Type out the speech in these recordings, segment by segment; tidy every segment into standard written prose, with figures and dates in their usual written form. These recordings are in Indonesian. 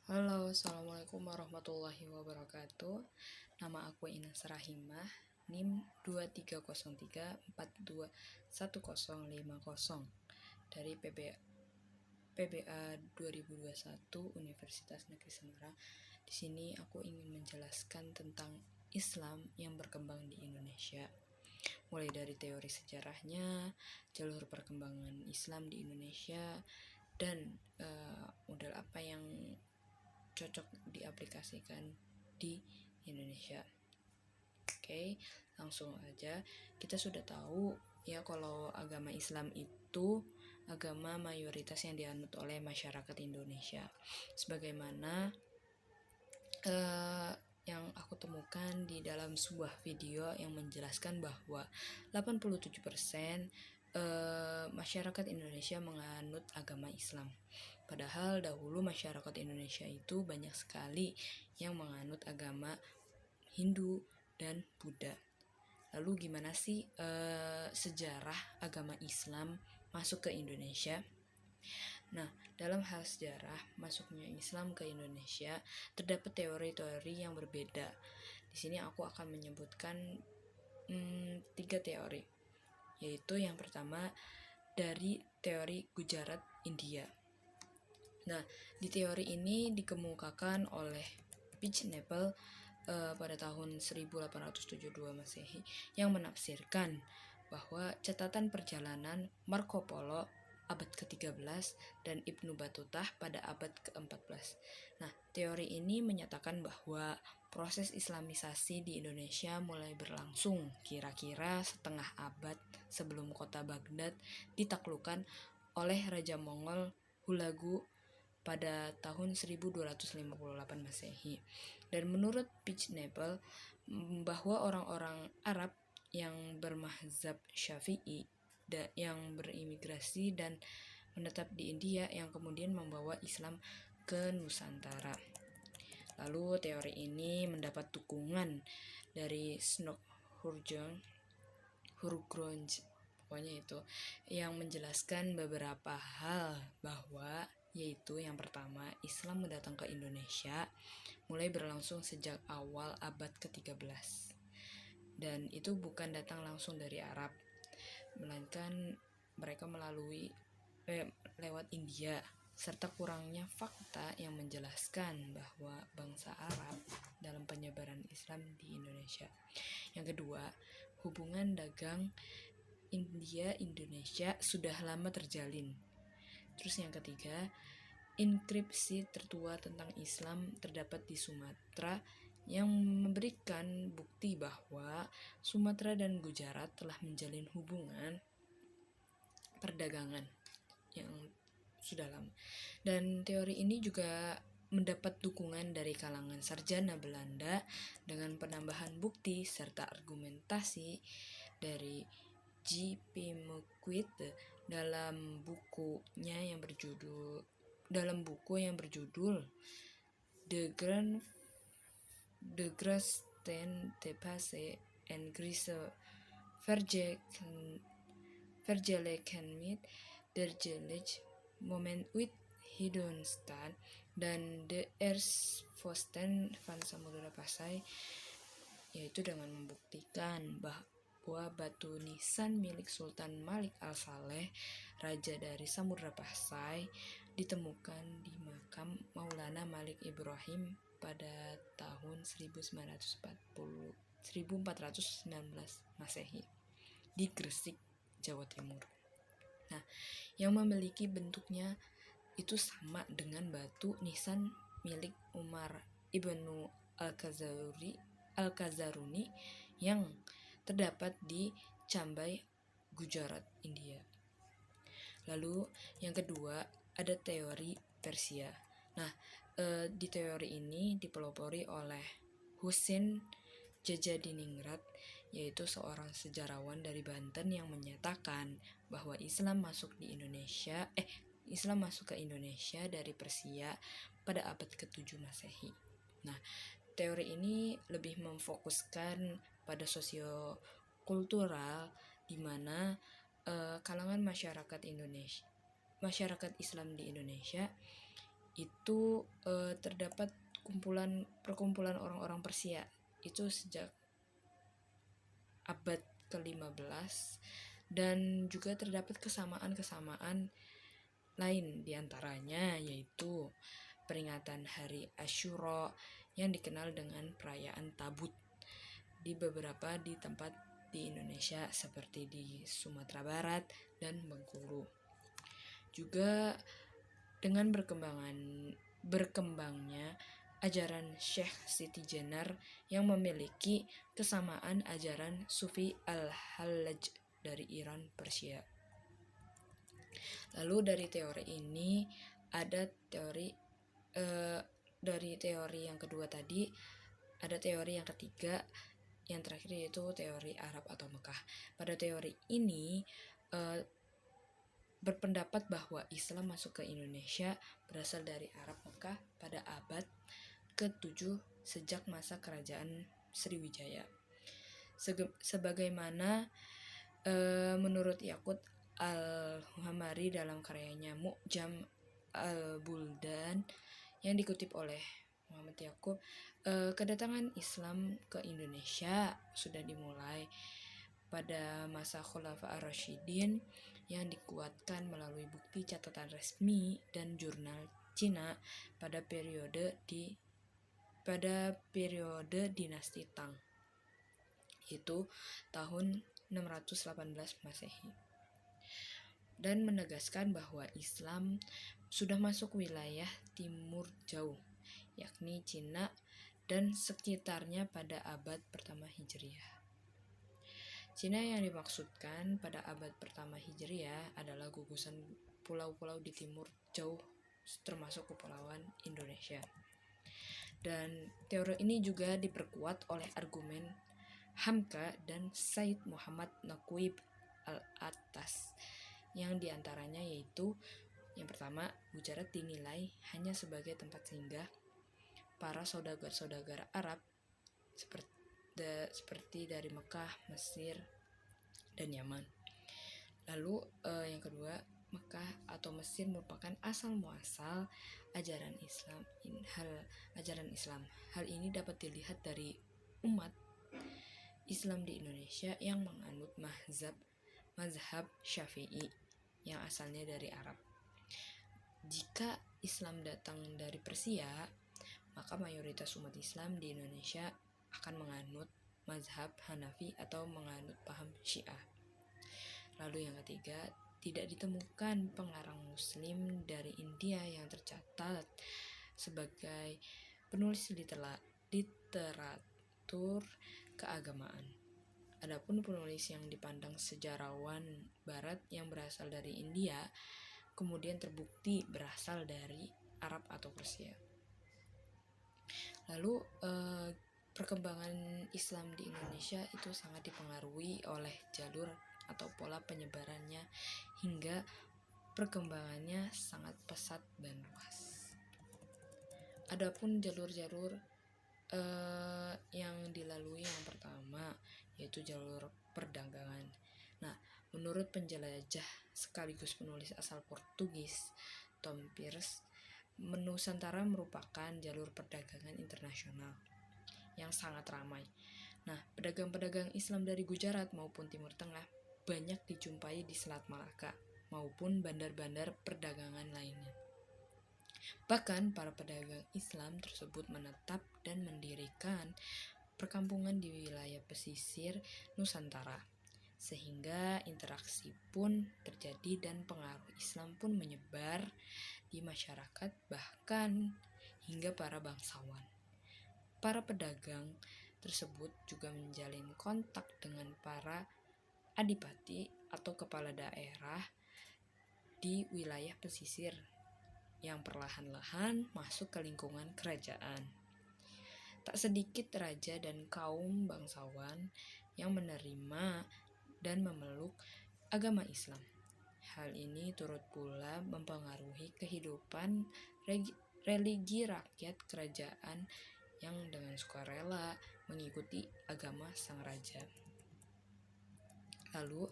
Halo, Assalamualaikum warahmatullahi wabarakatuh. Nama aku Ines Rahimah, NIM 2303421050 dari PBA 2021 Universitas Negeri Semarang. Di sini aku ingin menjelaskan tentang Islam yang berkembang di Indonesia. Mulai dari teori sejarahnya, jalur perkembangan Islam di Indonesia, dan model apa yang cocok diaplikasikan di Indonesia. Oke, langsung aja. Kita sudah tahu ya kalau agama Islam itu agama mayoritas yang dianut oleh masyarakat Indonesia. Sebagaimana yang aku temukan di dalam sebuah video yang menjelaskan bahwa 87% masyarakat Indonesia menganut agama Islam. Padahal dahulu masyarakat Indonesia itu banyak sekali yang menganut agama Hindu dan Buddha. Lalu gimana sih sejarah agama Islam masuk ke Indonesia? Nah, dalam hal sejarah masuknya Islam ke Indonesia terdapat teori-teori yang berbeda. Di sini aku akan menyebutkan 3 teori, yaitu yang pertama dari teori Gujarat India. Nah, di teori ini dikemukakan oleh Pitch-Nepal pada tahun 1872 Masehi yang menafsirkan bahwa catatan perjalanan Marco Polo abad ke-13 dan Ibnu Batutah pada abad ke-14. Nah, teori ini menyatakan bahwa proses islamisasi di Indonesia mulai berlangsung kira-kira setengah abad sebelum kota Baghdad ditaklukkan oleh Raja Mongol Hulagu pada tahun 1258 Masehi. Dan menurut Pitch-Nepal bahwa orang-orang Arab yang bermazhab Syafi'i yang berimigrasi dan menetap di India yang kemudian membawa Islam ke Nusantara. Lalu teori ini mendapat dukungan dari Snok Hurgronj, pokoknya itu, yang menjelaskan beberapa hal bahwa yaitu yang pertama, Islam mendatang ke Indonesia mulai berlangsung sejak awal abad ke-13. Dan itu bukan datang langsung dari Arab, melainkan mereka lewat India, serta kurangnya fakta yang menjelaskan bahwa bangsa Arab dalam penyebaran Islam di Indonesia. Yang kedua, hubungan dagang India-Indonesia sudah lama terjalin. Terus yang ketiga, inskripsi tertua tentang Islam terdapat di Sumatera yang memberikan bukti bahwa Sumatera dan Gujarat telah menjalin hubungan perdagangan yang sudah lama. Dan teori ini juga mendapat dukungan dari kalangan sarjana Belanda dengan penambahan bukti serta argumentasi dari J.P. McQueen dalam buku yang berjudul The Grasstein de Passe and Grise Vergelijken met dergelijke moment with Hiddenstad dan The Erfvorsten van Samudra Pasai, yaitu dengan membuktikan bahwa batu nisan milik Sultan Malik Al-Saleh, raja dari Samudra Pasai, ditemukan di makam Maulana Malik Ibrahim pada tahun 1419 Masehi di Gresik, Jawa Timur. Nah, yang memiliki bentuknya itu sama dengan batu nisan milik Umar ibnu Al-Kazaruni yang terdapat di Cambai, Gujarat, India. Lalu yang kedua ada teori Persia. Nah, di teori ini dipelopori oleh Husein Jajadiningrat, yaitu seorang sejarawan dari Banten yang menyatakan bahwa Islam masuk ke Indonesia dari Persia pada abad ke-7 Masehi. Nah, teori ini lebih memfokuskan pada sosiokultural di mana kalangan masyarakat Islam di Indonesia itu terdapat perkumpulan orang-orang Persia itu sejak abad ke-15, dan juga terdapat kesamaan-kesamaan lain diantaranya yaitu peringatan hari Asyura yang dikenal dengan perayaan Tabut di beberapa tempat di Indonesia seperti di Sumatera Barat dan Bengkulu. Juga dengan berkembangnya ajaran Syekh Siti Jenar yang memiliki kesamaan ajaran Sufi Al-Hallaj dari Iran Persia. Lalu dari teori ini ada dari teori yang kedua tadi ada teori yang ketiga, yang terakhir yaitu teori Arab atau Mekah. Pada teori ini berpendapat bahwa Islam masuk ke Indonesia berasal dari Arab Mekah pada abad ke-7 sejak masa kerajaan Sriwijaya. Sebagaimana menurut Yaqut Al-Hamari dalam karyanya Mu'jam Al-Buldan yang dikutip oleh Muhammad Yaqub, kedatangan Islam ke Indonesia sudah dimulai pada masa Khulafa ar-Rasyidin yang dikuatkan melalui bukti catatan resmi dan jurnal Cina pada periode dinasti Tang, yaitu tahun 618 Masehi, dan menegaskan bahwa Islam sudah masuk wilayah timur jauh, yakni Cina dan sekitarnya pada abad pertama Hijriah. Cina yang dimaksudkan pada abad pertama Hijriah adalah gugusan pulau-pulau di timur jauh termasuk kepulauan Indonesia. Dan teori ini juga diperkuat oleh argumen Hamka dan Said Muhammad Naqib Al-Attas, yang diantaranya yaitu yang pertama, Gujarat dinilai hanya sebagai tempat singgah para saudagar-saudagar Arab seperti dari Mekah, Mesir, dan Yaman. Lalu yang kedua, Mekah atau Mesir merupakan asal muasal ajaran Islam. Hal ini dapat dilihat dari umat Islam di Indonesia yang menganut mazhab Syafi'i yang asalnya dari Arab. Jika Islam datang dari Persia, maka mayoritas umat Islam di Indonesia akan menganut mazhab Hanafi atau menganut paham Syiah. Lalu yang ketiga, tidak ditemukan pengarang Muslim dari India yang tercatat sebagai penulis literatur keagamaan. Adapun penulis yang dipandang sejarawan Barat yang berasal dari India kemudian terbukti berasal dari Arab atau Persia. Lalu perkembangan Islam di Indonesia itu sangat dipengaruhi oleh jalur atau pola penyebarannya hingga perkembangannya sangat pesat dan luas. Adapun jalur-jalur yang dilalui, yang pertama yaitu jalur perdagangan. Nah, menurut penjelajah sekaligus penulis asal Portugis Tom Pearce, Nusantara merupakan jalur perdagangan internasional yang sangat ramai. Nah, pedagang-pedagang Islam dari Gujarat maupun Timur Tengah banyak dijumpai di Selat Malaka maupun bandar-bandar perdagangan lainnya. Bahkan para pedagang Islam tersebut menetap dan mendirikan perkampungan di wilayah pesisir Nusantara, sehingga interaksi pun terjadi dan pengaruh Islam pun menyebar di masyarakat bahkan hingga para bangsawan. Para pedagang tersebut juga menjalin kontak dengan para adipati atau kepala daerah di wilayah pesisir yang perlahan-lahan masuk ke lingkungan kerajaan. Tak sedikit raja dan kaum bangsawan yang menerima dan memeluk agama Islam. Hal ini turut pula mempengaruhi kehidupan religi rakyat kerajaan yang dengan sukarela mengikuti agama sang raja. Lalu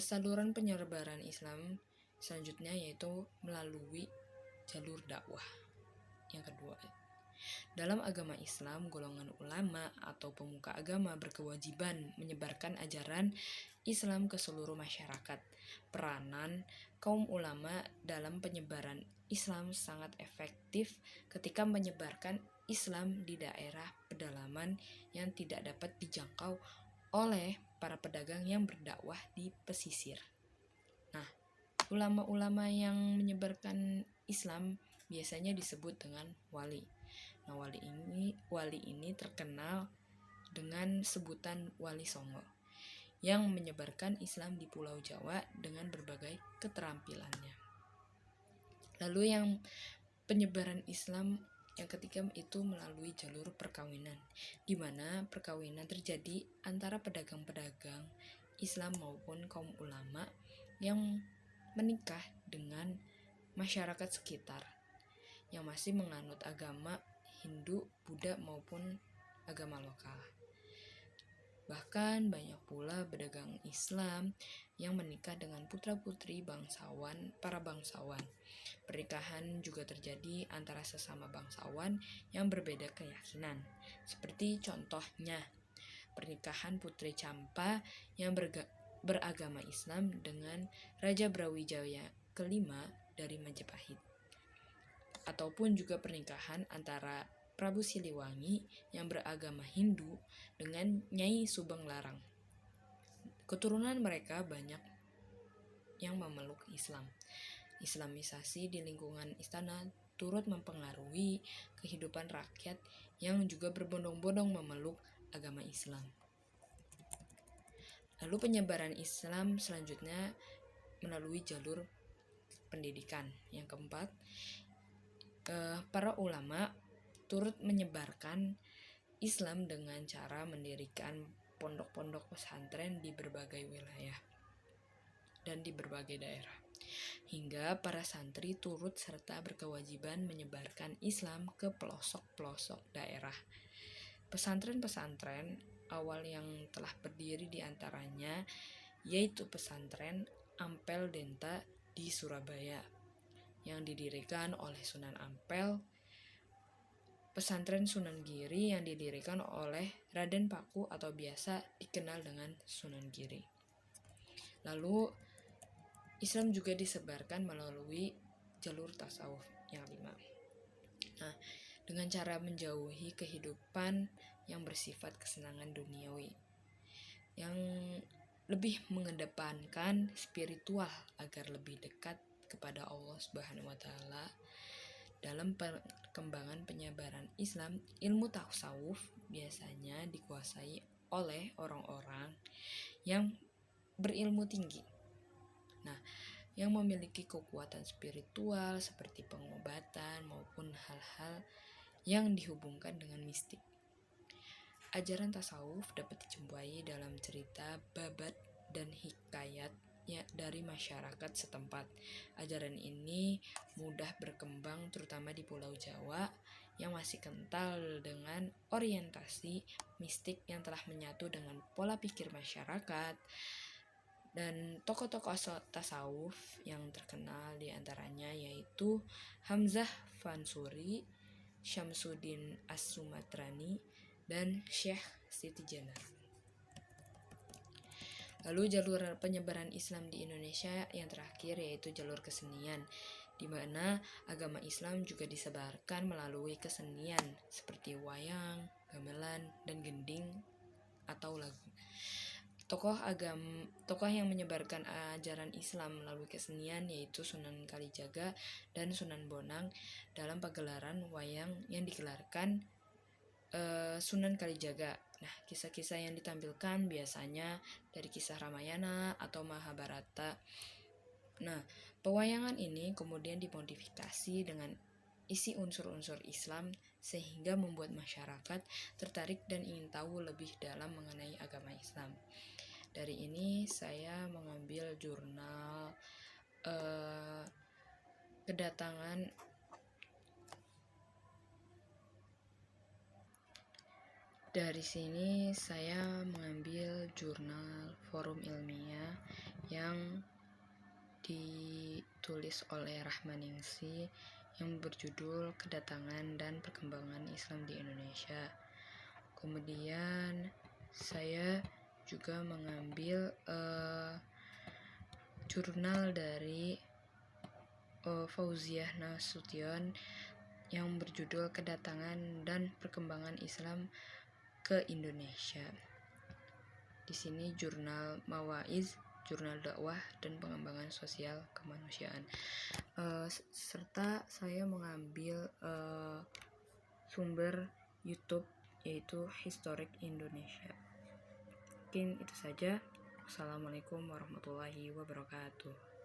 saluran penyebaran Islam selanjutnya yaitu melalui jalur dakwah. Yang kedua, dalam agama Islam, golongan ulama atau pemuka agama berkewajiban menyebarkan ajaran Islam ke seluruh masyarakat. Peranan kaum ulama dalam penyebaran Islam sangat efektif ketika menyebarkan Islam di daerah pedalaman yang tidak dapat dijangkau oleh para pedagang yang berdakwah di pesisir. Nah, ulama-ulama yang menyebarkan Islam biasanya disebut dengan wali. Nah, wali ini terkenal dengan sebutan Wali Songo yang menyebarkan Islam di Pulau Jawa dengan berbagai keterampilannya. Lalu yang penyebaran Islam yang ketiga itu melalui jalur perkawinan, di mana perkawinan terjadi antara pedagang-pedagang Islam maupun kaum ulama yang menikah dengan masyarakat sekitar yang masih menganut agama Hindu, Buddha maupun agama lokal. Bahkan banyak pula pedagang Islam yang menikah dengan putra-putri para bangsawan. Pernikahan juga terjadi antara sesama bangsawan yang berbeda keyakinan. Seperti contohnya, pernikahan Putri Campa yang beragama Islam dengan Raja Brawijaya kelima dari Majapahit. Ataupun juga pernikahan antara Prabu Siliwangi yang beragama Hindu dengan Nyai Subang Larang. Keturunan mereka banyak yang memeluk Islam. Islamisasi di lingkungan istana turut mempengaruhi kehidupan rakyat yang juga berbondong-bondong memeluk agama Islam. Lalu penyebaran Islam selanjutnya melalui jalur pendidikan. Yang keempat, para ulama turut menyebarkan Islam dengan cara mendirikan pondok-pondok pesantren di berbagai wilayah dan di berbagai daerah. Hingga para santri turut serta berkewajiban menyebarkan Islam ke pelosok-pelosok daerah. Pesantren-pesantren awal yang telah berdiri di antaranya yaitu pesantren Ampel Denta di Surabaya yang didirikan oleh Sunan Ampel, pesantren Sunan Giri yang didirikan oleh Raden Paku atau biasa dikenal dengan Sunan Giri. Lalu Islam juga disebarkan melalui jalur tasawuf yang 5. Nah, dengan cara menjauhi kehidupan yang bersifat kesenangan duniawi, yang lebih mengedepankan spiritual agar lebih dekat kepada Allah Subhanahu wa taala. Dalam perkembangan penyebaran Islam, ilmu tasawuf biasanya dikuasai oleh orang-orang yang berilmu tinggi. Nah, yang memiliki kekuatan spiritual seperti pengobatan maupun hal-hal yang dihubungkan dengan mistik. Ajaran tasawuf dapat dijumpai dalam cerita babat dan hikayat dari masyarakat setempat. Ajaran ini mudah berkembang terutama di Pulau Jawa yang masih kental dengan orientasi mistik yang telah menyatu dengan pola pikir masyarakat. Dan tokoh-tokoh tasawuf yang terkenal diantaranya yaitu Hamzah Fansuri, Syamsuddin As-Sumatrani, dan Syekh Siti Jenar. Lalu jalur penyebaran Islam di Indonesia yang terakhir yaitu jalur kesenian, di mana agama Islam juga disebarkan melalui kesenian seperti wayang, gamelan, dan gending atau lagu. Tokoh yang menyebarkan ajaran Islam melalui kesenian yaitu Sunan Kalijaga dan Sunan Bonang dalam pagelaran wayang yang digelarkan Sunan Kalijaga. Nah, kisah-kisah yang ditampilkan biasanya dari kisah Ramayana atau Mahabharata. Nah, pewayangan ini kemudian dimodifikasi dengan isi unsur-unsur Islam sehingga membuat masyarakat tertarik dan ingin tahu lebih dalam mengenai agama Islam. Dari ini saya mengambil jurnal kedatangan dari sini saya mengambil jurnal forum ilmiah yang ditulis oleh Rahmaningsi yang berjudul Kedatangan dan Perkembangan Islam di Indonesia. Kemudian saya juga mengambil jurnal dari Fauziah Nasution yang berjudul Kedatangan dan Perkembangan Islam ke Indonesia. Di sini jurnal Mawaiz, jurnal dakwah dan pengembangan sosial kemanusiaan. Serta saya mengambil sumber YouTube yaitu Historic Indonesia. Mungkin itu saja. Assalamualaikum warahmatullahi wabarakatuh.